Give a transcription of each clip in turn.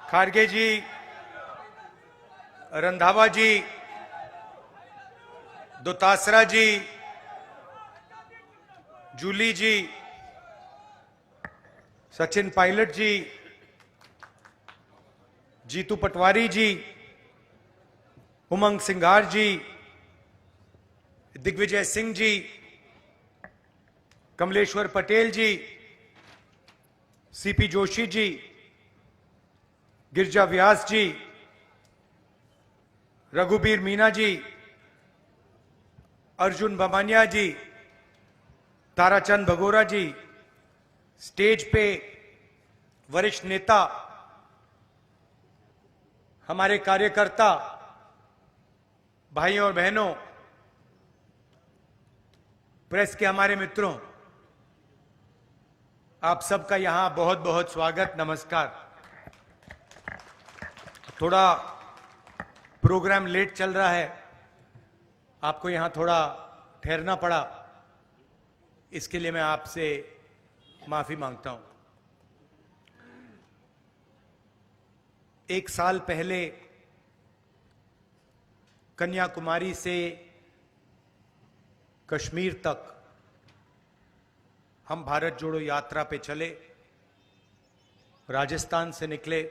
खारगे जी, रंधावा जी, दोतासरा जी, जूली जी, सचिन पायलट जी, जीतू पटवारी जी, उमंग सिंघार जी, दिग्विजय सिंह जी, कमलेश्वर पटेल जी, CP Joshi ji, गिरजा व्यास जी, रघुबीर मीना जी, अर्जुन बमानिया जी, ताराचंद भगोरा जी, stage पे वरिष्ठ नेता, हमारे कार्यकर्ता भाइयों और बहनों, प्रेस के हमारे मित्रों, आप सबका यहां बहुत बहुत स्वागत, नमस्कार। थोड़ा प्रोग्राम लेट चल रहा है, आपको यहां थोड़ा ठहरना पड़ा, इसके लिए मैं आपसे माफी मांगता हूं। एक साल पहले कन्याकुमारी से कश्मीर तक हम भारत जोड़ो यात्रा पे चले। राजस्थान से निकले,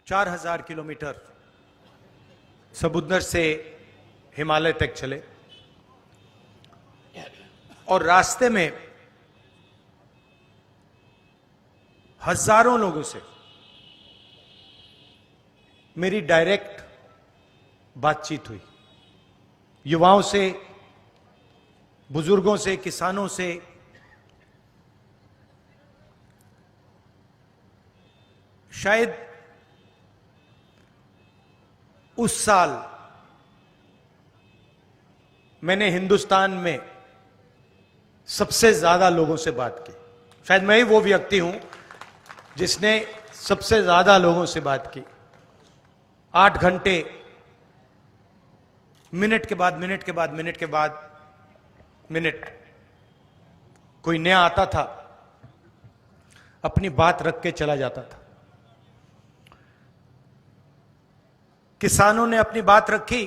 4000 किलोमीटर समुद्र से हिमालय तक चले और रास्ते में हजारों लोगों से मेरी डायरेक्ट बातचीत हुई। युवाओं से, बुजुर्गों से, किसानों से, शायद उस साल मैंने हिंदुस्तान में सबसे ज्यादा लोगों से बात की। शायद मैं ही वो व्यक्ति हूं जिसने सबसे ज्यादा लोगों से बात की। 8 घंटे, मिनट के बाद मिनट के बाद मिनट के बाद मिनट, कोई नया आता था, अपनी बात रख के चला जाता था। किसानों ने अपनी बात रखी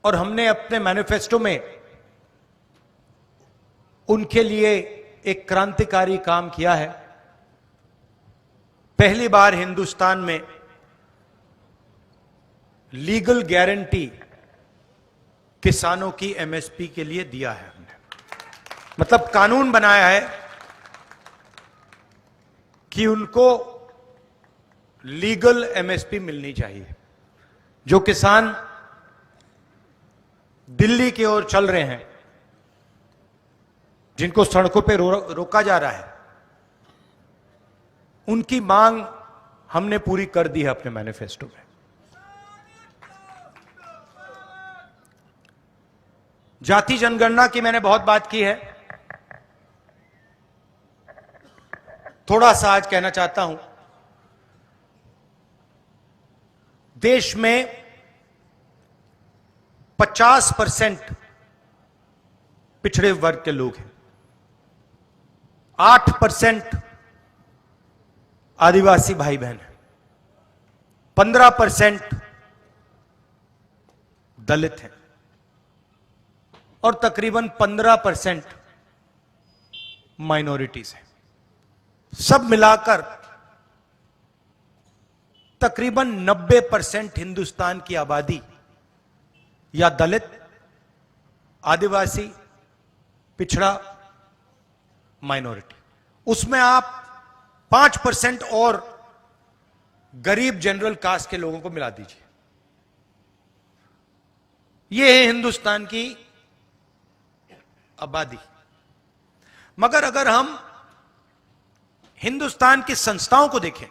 और हमने अपने मैनिफेस्टो में उनके लिए एक क्रांतिकारी काम किया है। पहली बार हिंदुस्तान में लीगल गारंटी किसानों की एमएसपी के लिए दिया है हमने। मतलब कानून बनाया है कि उनको लीगल एमएसपी मिलनी चाहिए। जो किसान दिल्ली की ओर चल रहे हैं, जिनको सड़कों पे रोका जा रहा है, उनकी मांग हमने पूरी कर दी है अपने मैनिफेस्टो में। जाति जनगणना की मैंने बहुत बात की है। थोड़ा सा आज कहना चाहता हूं। देश में 50% पिछड़े वर्ग के लोग हैं, 8% आदिवासी भाई बहन हैं, 15% दलित हैं और तकरीबन 15% माइनॉरिटीज हैं। सब मिलाकर तकरीबन 90% हिंदुस्तान की आबादी या दलित, आदिवासी, पिछड़ा, माइनॉरिटी। उसमें आप 5% और गरीब जनरल कास्ट के लोगों को मिला दीजिए। यह है हिंदुस्तान की आबादी। मगर अगर हम हिंदुस्तान की संस्थाओं को देखें,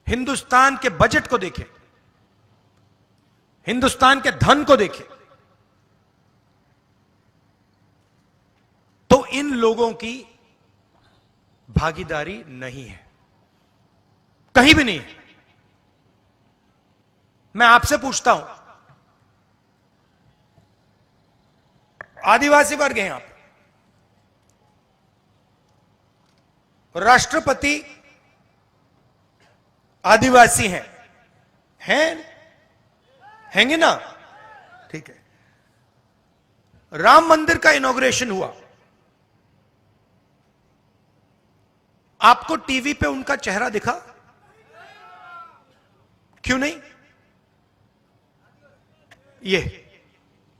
हिंदुस्तान के बजट को देखें, हिंदुस्तान के धन को देखें, तो इन लोगों की भागीदारी नहीं है, कहीं भी नहीं है। मैं आपसे पूछता हूं, आदिवासी वर्ग हैं आप, राष्ट्रपति आदिवासी हैं हैंगे ना? ठीक है। राम मंदिर का इनॉग्रेशन हुआ, आपको टीवी पे उनका चेहरा दिखा? क्यों नहीं? ये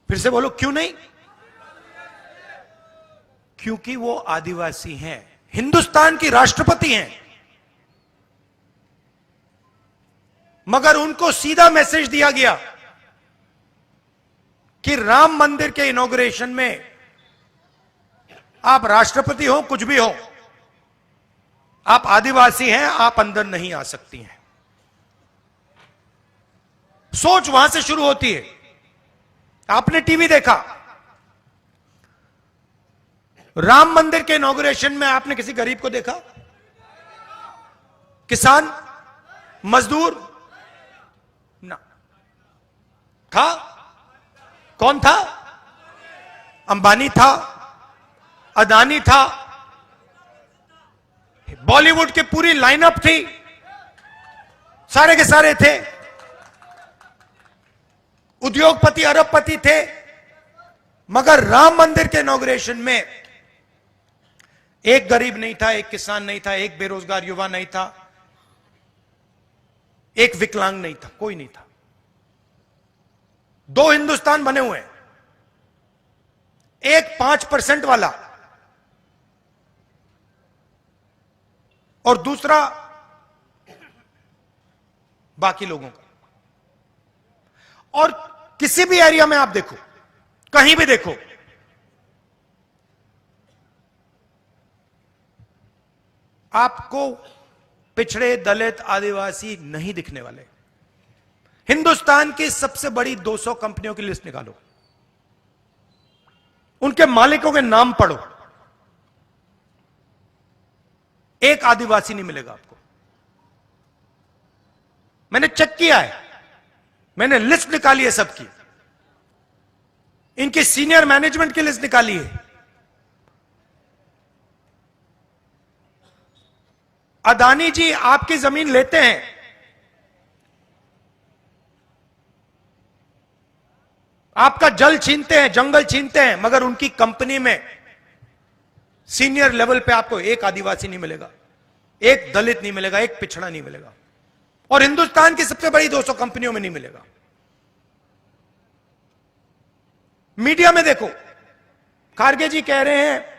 फिर से बोलो, क्यों नहीं? क्योंकि वो आदिवासी हैं, हिंदुस्तान की राष्ट्रपति हैं, मगर उनको सीधा मैसेज दिया गया कि राम मंदिर के इनॉग्रेशन में आप राष्ट्रपति हो, कुछ भी हो, आप आदिवासी हैं, आप अंदर नहीं आ सकती हैं। सोच वहां से शुरू होती है। आपने टीवी देखा, राम मंदिर के इनॉग्रेशन में आपने किसी गरीब को देखा? किसान, मजदूर ना था? कौन था? अंबानी था, अदानी था, बॉलीवुड की पूरी लाइनअप थी, सारे के सारे थे, उद्योगपति अरबपति थे, मगर राम मंदिर के इनॉग्रेशन में एक गरीब नहीं था, एक किसान नहीं था, एक बेरोजगार युवा नहीं था, एक विकलांग नहीं था, कोई नहीं था। दो हिंदुस्तान बने हुए हैं, एक 5% वाला और दूसरा बाकी लोगों का। और किसी भी एरिया में आप देखो, कहीं भी देखो, आपको पिछड़े, दलित, आदिवासी नहीं दिखने वाले। हिंदुस्तान की सबसे बड़ी 200 कंपनियों की लिस्ट निकालो, उनके मालिकों के नाम पढ़ो, एक आदिवासी नहीं मिलेगा आपको। मैंने चेक किया है, मैंने लिस्ट निकाली है सबकी, इनकी सीनियर मैनेजमेंट की लिस्ट निकाली है। अदानी जी आपकी जमीन लेते हैं, आपका जल छीनते हैं, जंगल छीनते हैं, मगर उनकी कंपनी में सीनियर लेवल पे आपको एक आदिवासी नहीं मिलेगा, एक दलित नहीं मिलेगा, एक पिछड़ा नहीं मिलेगा, और हिंदुस्तान की सबसे बड़ी 200 कंपनियों में नहीं मिलेगा। मीडिया में देखो, खारगे जी कह रहे हैं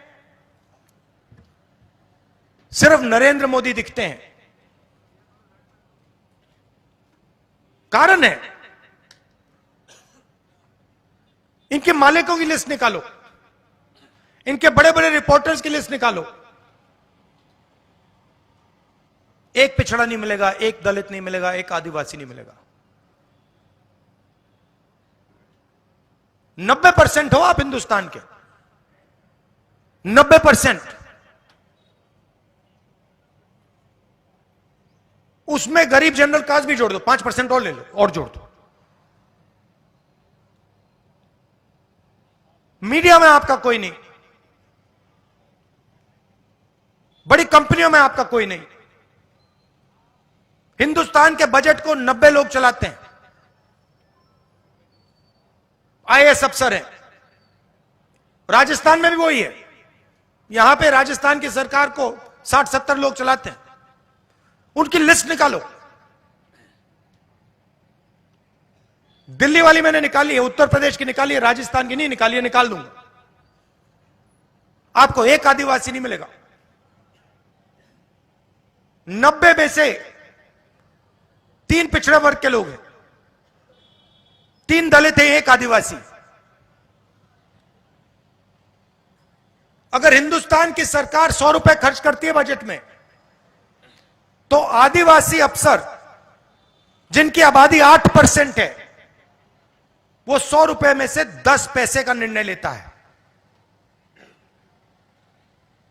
सिर्फ नरेंद्र मोदी दिखते हैं। कारण है, इनके मालिकों की लिस्ट निकालो, इनके बड़े बड़े रिपोर्टर्स की लिस्ट निकालो, एक पिछड़ा नहीं मिलेगा, एक दलित नहीं मिलेगा, एक आदिवासी नहीं मिलेगा। 90% हो आप हिंदुस्तान के, 90%। उसमें गरीब जनरल कास्ट भी जोड़ दो, 5% और ले लो, और जोड़ दो। मीडिया में आपका कोई नहीं, बड़ी कंपनियों में आपका कोई नहीं। हिंदुस्तान के बजट को 90 लोग चलाते हैं, आईएएस अफसर हैं। राजस्थान में भी वही है, यहां पे राजस्थान की सरकार को 60-70 लोग चलाते हैं। उनकी लिस्ट निकालो। दिल्ली वाली मैंने निकाली है, उत्तर प्रदेश की निकाली है, राजस्थान की नहीं निकाली है, निकाल दूंगा। आपको एक आदिवासी नहीं मिलेगा। 90 में से 3 पिछड़े वर्ग के लोग हैं, 3 दलित हैं, एक आदिवासी। अगर हिंदुस्तान की सरकार 100 रुपए खर्च करती है बजट में, तो आदिवासी अफसर जिनकी आबादी 8% है, वो 100 रुपए में से 10 पैसे का निर्णय लेता है।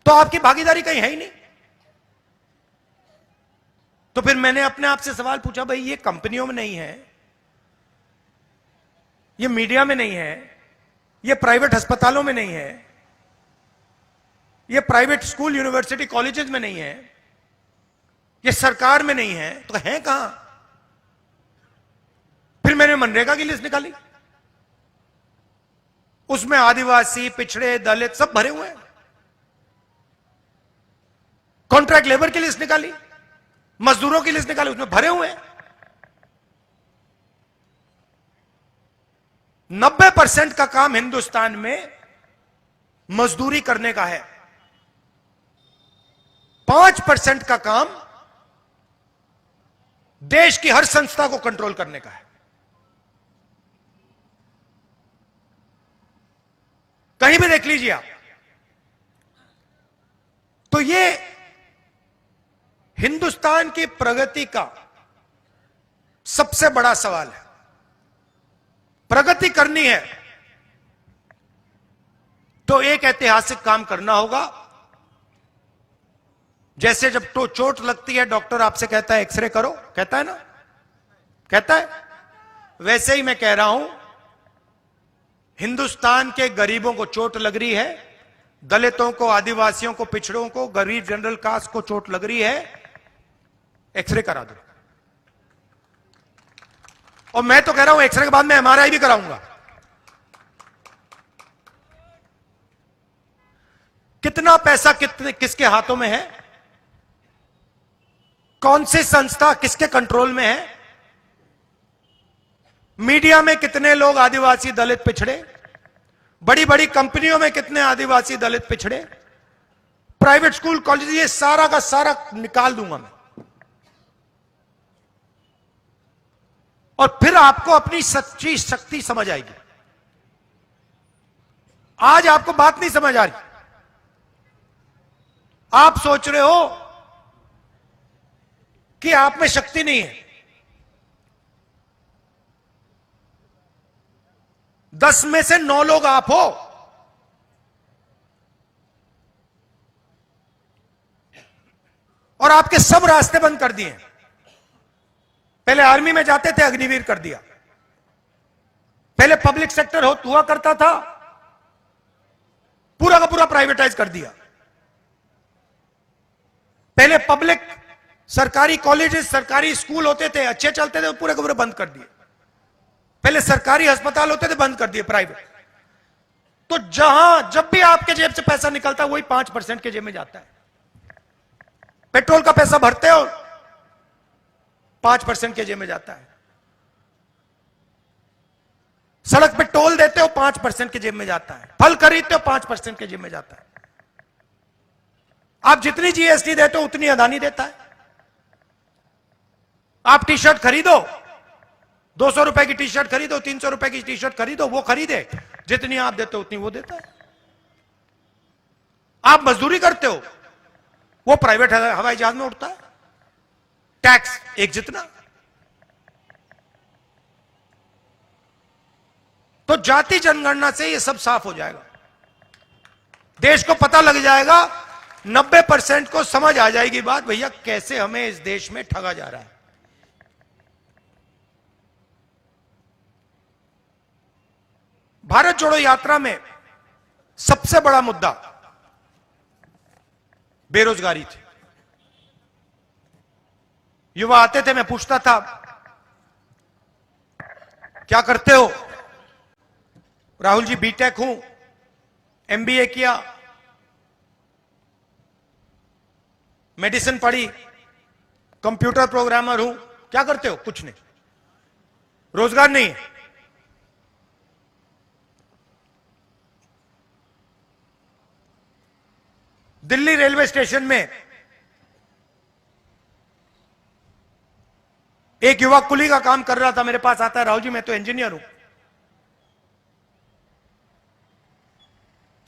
तो आपकी भागीदारी कहीं है ही नहीं। तो फिर मैंने अपने आप से सवाल पूछा, भाई ये कंपनियों में नहीं है, ये मीडिया में नहीं है, ये प्राइवेट अस्पतालों में नहीं है, ये प्राइवेट स्कूल यूनिवर्सिटी कॉलेजेस में नहीं है, ये सरकार में नहीं है, तो है कहां? फिर मैंने मनरेगा की लिस्ट निकाली, उसमें आदिवासी, पिछड़े, दलित सब भरे हुए हैं। कॉन्ट्रैक्ट लेबर की लिस्ट निकाली, मजदूरों की लिस्ट निकाली, उसमें भरे हुए हैं। 90% का काम हिंदुस्तान में मजदूरी करने का है, 5% का काम देश की हर संस्था को कंट्रोल करने का है। कहीं भी देख लीजिए आप। तो ये हिंदुस्तान की प्रगति का सबसे बड़ा सवाल है। प्रगति करनी है तो एक ऐतिहासिक काम करना होगा। जैसे जब तो चोट लगती है, डॉक्टर आपसे कहता है एक्सरे करो, कहता है ना, कहता है, वैसे ही मैं कह रहा हूं, हिंदुस्तान के गरीबों को चोट लग रही है, दलितों को, आदिवासियों को, पिछड़ों को, गरीब जनरल कास्ट को चोट लग रही है, एक्सरे करा दो। और मैं तो कह रहा हूं एक्सरे के बाद मैं एमआरआई भी कराऊंगा। कितना पैसा किसके हाथों में है, कौन सी संस्था किसके कंट्रोल में है, मीडिया में कितने लोग आदिवासी, दलित, पिछड़े, बड़ी बड़ी कंपनियों में कितने आदिवासी, दलित, पिछड़े, प्राइवेट स्कूल, कॉलेज, ये सारा का सारा निकाल दूंगा मैं। और फिर आपको अपनी सच्ची शक्ति समझ आएगी। आज आपको बात नहीं समझ आ रही, आप सोच रहे हो कि आप में शक्ति नहीं है। 10 में से 9 लोग आप हो। और आपके सब रास्ते बंद कर दिए। पहले आर्मी में जाते थे, अग्निवीर कर दिया। पहले पब्लिक सेक्टर हुआ करता था, पूरा का पूरा प्राइवेटाइज कर दिया। पहले पब्लिक सरकारी कॉलेजेस, सरकारी स्कूल होते थे, अच्छे चलते थे, पूरे के पूरे बंद कर दिए। पहले सरकारी अस्पताल होते थे, बंद कर दिए प्राइवेट। तो जब भी आपके जेब से पैसा निकलता है, वही 5% के जेब में जाता है। पेट्रोल का पैसा भरते हो, 5% के जेब में जाता है। सड़क पे टोल देते हो, 5% के जेब में जाता है। फल खरीदते हो, 5% के जेब में जाता है। आप जितनी जीएसटी देते हो, उतनी अदानी देता है। आप टी शर्ट खरीदो, 200 रुपए की टी शर्ट खरीदो, 300 रुपए की टी शर्ट खरीदो, वो खरीदे, जितनी आप देते हो उतनी वो देता है। आप मजदूरी करते हो, वो प्राइवेट हवाई जहाज में उड़ता है, टैक्स एक जितना। तो जाति जनगणना से ये सब साफ हो जाएगा। देश को पता लग जाएगा, 90% को समझ आ जाएगी बात, भैया कैसे हमें इस देश में ठगा जा रहा है। भारत जोड़ो यात्रा में सबसे बड़ा मुद्दा बेरोजगारी थी। युवा आते थे, मैं पूछता था क्या करते हो? राहुल जी बीटेक हूं, एमबीए किया, मेडिसिन पढ़ी, कंप्यूटर प्रोग्रामर हूं। क्या करते हो? कुछ नहीं, रोजगार नहीं है। दिल्ली रेलवे स्टेशन में एक युवा कुली का काम कर रहा था, मेरे पास आता है, राहुल जी मैं तो इंजीनियर हूं,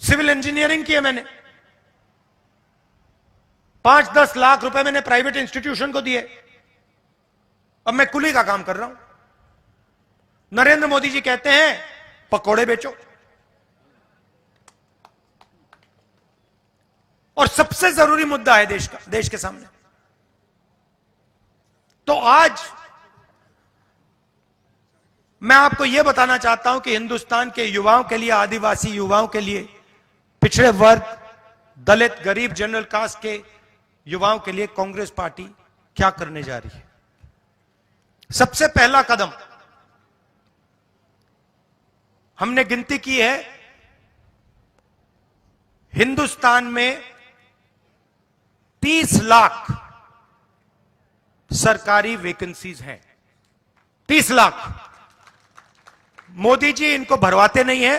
सिविल इंजीनियरिंग की है मैंने, 5-10 लाख रुपए मैंने प्राइवेट इंस्टीट्यूशन को दिए, अब मैं कुली का काम कर रहा हूं। नरेंद्र मोदी जी कहते हैं पकोड़े बेचो। और सबसे जरूरी मुद्दा है देश का, देश के सामने। तो आज मैं आपको यह बताना चाहता हूं कि हिंदुस्तान के युवाओं के लिए, आदिवासी युवाओं के लिए, पिछड़े वर्ग, दलित, गरीब, जनरल कास्ट के युवाओं के लिए कांग्रेस पार्टी क्या करने जा रही है? सबसे पहला कदम हमने गिनती की है, हिंदुस्तान में 30 लाख सरकारी वैकेंसीज हैं। 30 लाख। मोदी जी इनको भरवाते नहीं है,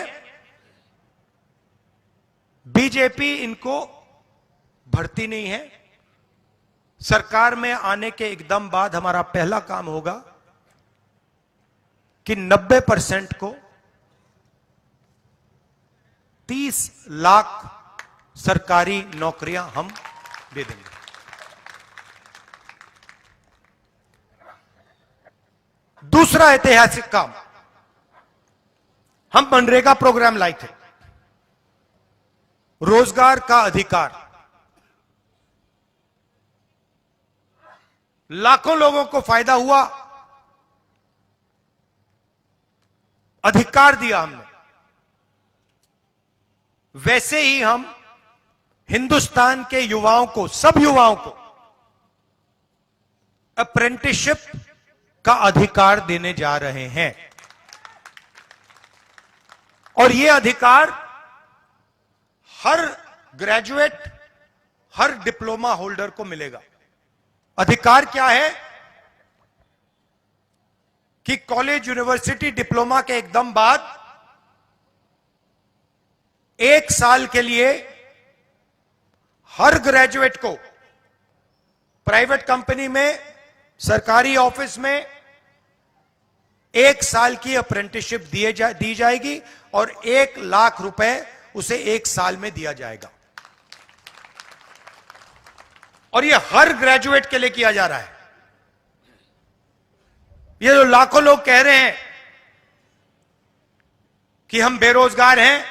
बीजेपी इनको भरती नहीं है। सरकार में आने के एकदम बाद हमारा पहला काम होगा कि 90% को 30 लाख सरकारी नौकरियां हम दे देंगे। दूसरा ऐतिहासिक काम, हम मनरेगा प्रोग्राम लाए थे, रोजगार का अधिकार। लाखों लोगों को फायदा हुआ, अधिकार दिया हमने। वैसे ही हम हिंदुस्तान के युवाओं को, सब युवाओं को अप्रेंटिसशिप का अधिकार देने जा रहे हैं। और यह अधिकार हर ग्रेजुएट, हर डिप्लोमा होल्डर को मिलेगा। अधिकार क्या है कि कॉलेज, यूनिवर्सिटी, डिप्लोमा के एकदम बाद 1 साल के लिए हर ग्रेजुएट को प्राइवेट कंपनी में, सरकारी ऑफिस में 1 साल की अप्रेंटिसशिप दी जाएगी और 1 लाख रुपए उसे 1 साल में दिया जाएगा। और यह हर ग्रेजुएट के लिए किया जा रहा है। ये जो लाखों लोग कह रहे हैं कि हम बेरोजगार हैं,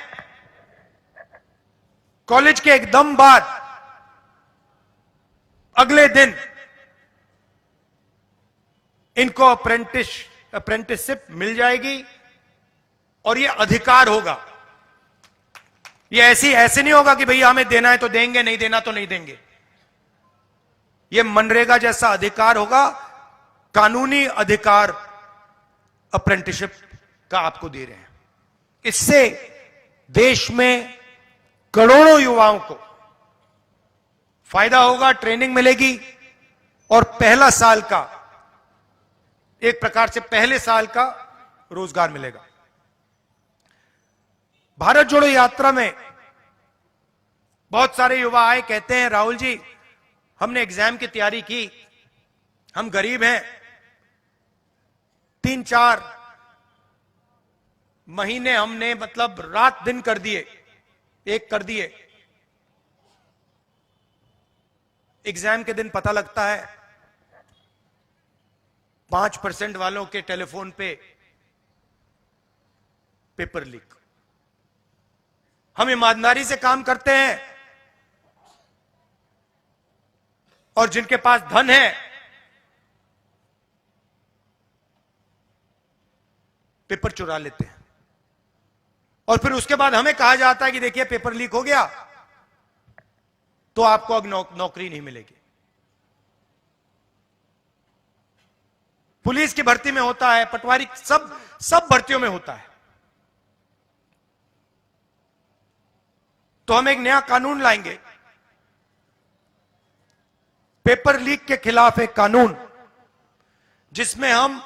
कॉलेज के एकदम बाद अगले दिन इनको अप्रेंटिसशिप मिल जाएगी और यह अधिकार होगा। यह ऐसे नहीं होगा कि भैया हमें देना है तो देंगे, नहीं देना तो नहीं देंगे। यह मनरेगा जैसा अधिकार होगा, कानूनी अधिकार अप्रेंटिसशिप का आपको दे रहे हैं। इससे देश में करोड़ों युवाओं को फायदा होगा, ट्रेनिंग मिलेगी और पहला साल का, एक प्रकार से पहले साल का रोजगार मिलेगा। भारत जोड़ो यात्रा में बहुत सारे युवा आए, कहते हैं राहुल जी हमने एग्जाम की तैयारी की, हम गरीब हैं, 3-4 महीने हमने मतलब रात दिन कर दिए, एक कर दिए। एग्जाम के दिन पता लगता है 5% वालों के टेलीफोन पे पेपर लीक। हम ईमानदारी से काम करते हैं और जिनके पास धन है पेपर चुरा लेते हैं और फिर उसके बाद हमें कहा जाता है कि देखिए पेपर लीक हो गया तो आपको अब नौकरी नहीं मिलेगी। पुलिस की भर्ती में होता है, पटवारी, सब भर्तियों में होता है। तो हम एक नया कानून लाएंगे, पेपर लीक के खिलाफ एक कानून, जिसमें हम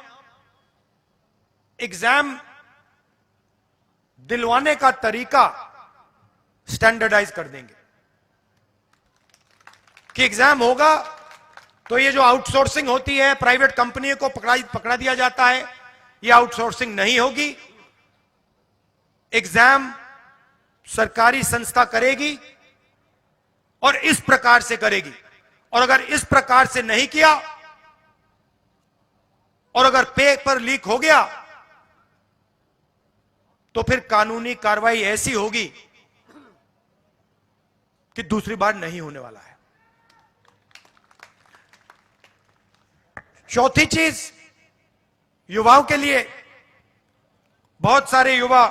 एग्जाम दिलवाने का तरीका स्टैंडर्डाइज कर देंगे कि एग्जाम होगा तो ये जो आउटसोर्सिंग होती है, प्राइवेट कंपनी को पकड़ा दिया जाता है, ये आउटसोर्सिंग नहीं होगी। एग्जाम सरकारी संस्था करेगी और इस प्रकार से करेगी। और अगर इस प्रकार से नहीं किया और अगर पेपर लीक हो गया तो फिर कानूनी कार्रवाई ऐसी होगी कि दूसरी बार नहीं होने वाला है। चौथी चीज, युवाओं के लिए बहुत सारे युवा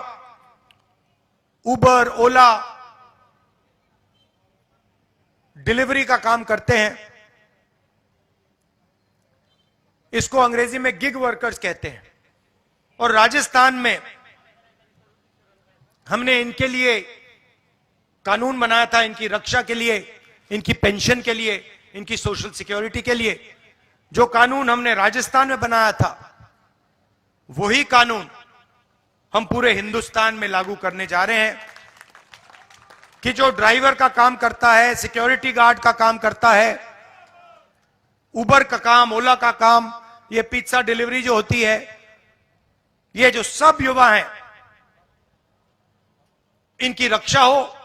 उबर, ओला डिलीवरी का काम करते हैं, इसको अंग्रेजी में गिग वर्कर्स कहते हैं। और राजस्थान में हमने इनके लिए कानून बनाया था, इनकी रक्षा के लिए, इनकी पेंशन के लिए, इनकी सोशल सिक्योरिटी के लिए। जो कानून हमने राजस्थान में बनाया था, वही कानून हम पूरे हिंदुस्तान में लागू करने जा रहे हैं कि जो ड्राइवर का काम करता है, सिक्योरिटी गार्ड का काम करता है, उबर का काम, ओला का काम, ये पिज्जा डिलीवरी जो होती है, ये जो सब युवा हैं, इनकी रक्षा हो,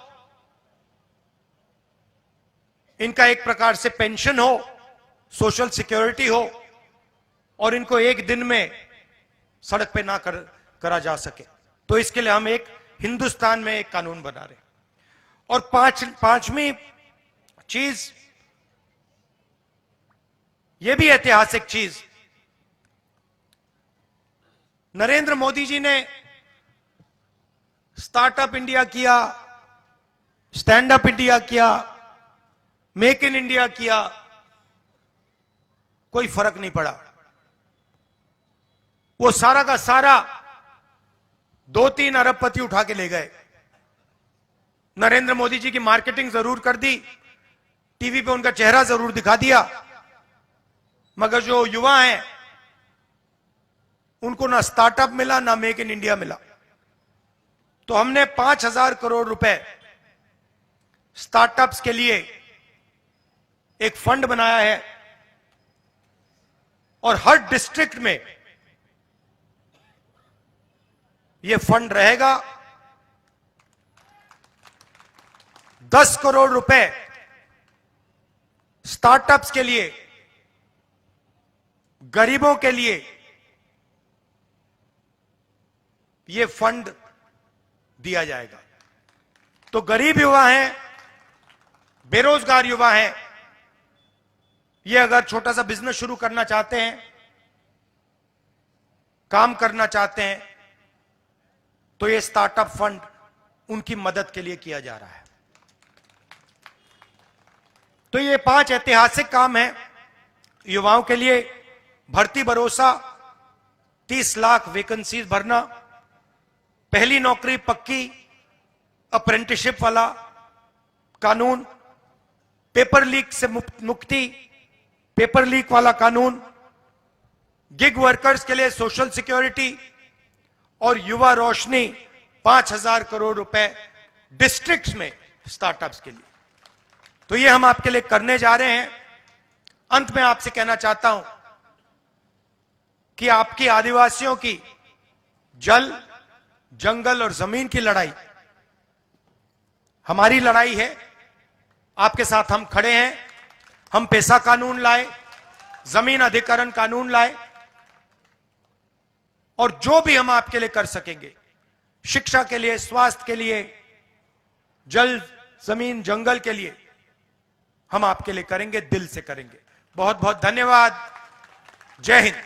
इनका एक प्रकार से पेंशन हो, सोशल सिक्योरिटी हो, और इनको एक दिन में सड़क पे ना करा जा सके। तो इसके लिए हम एक हिंदुस्तान में एक कानून बना रहे हैं। और पांचवी चीज, यह भी ऐतिहासिक चीज, नरेंद्र मोदी जी ने स्टार्टअप इंडिया किया, स्टैंड अप इंडिया किया, मेक इन इंडिया किया, कोई फर्क नहीं पड़ा। वो सारा का सारा 2-3 अरबपति उठा के ले गए। नरेंद्र मोदी जी की मार्केटिंग जरूर कर दी, टीवी पे उनका चेहरा जरूर दिखा दिया, मगर जो युवा हैं उनको ना स्टार्टअप मिला, ना मेक इन इंडिया मिला। तो हमने 5,000 करोड़ रुपए स्टार्टअप्स के लिए एक फंड बनाया है, और हर डिस्ट्रिक्ट में यह फंड रहेगा। 10 करोड़ रुपए स्टार्टअप्स के लिए, गरीबों के लिए यह फंड दिया जाएगा। तो गरीब युवा हैं, बेरोजगार युवा हैं, ये अगर छोटा सा बिजनेस शुरू करना चाहते हैं, काम करना चाहते हैं, तो ये स्टार्टअप फंड उनकी मदद के लिए किया जा रहा है। तो ये 5 ऐतिहासिक काम हैं युवाओं के लिए। भर्ती भरोसा, 30 लाख वैकेंसीज भरना, पहली नौकरी पक्की, अप्रेंटिसशिप वाला कानून, पेपर लीक से मुक्ति, पेपर लीक वाला कानून, गिग वर्कर्स के लिए सोशल सिक्योरिटी, और युवा रोशनी 5,000 करोड़ रुपए डिस्ट्रिक्ट्स में स्टार्टअप्स के लिए। तो ये हम आपके लिए करने जा रहे हैं। अंत में आपसे कहना चाहता हूं कि आपकी आदिवासियों की जल, जंगल और जमीन की लड़ाई हमारी लड़ाई है। आपके साथ हम खड़े हैं। हम पैसा कानून लाए, जमीन अधिकरण कानून लाए, और जो भी हम आपके लिए कर सकेंगे, शिक्षा के लिए, स्वास्थ्य के लिए, जल, जमीन, जंगल के लिए, हम आपके लिए करेंगे, दिल से करेंगे। बहुत बहुत धन्यवाद। जय हिंद।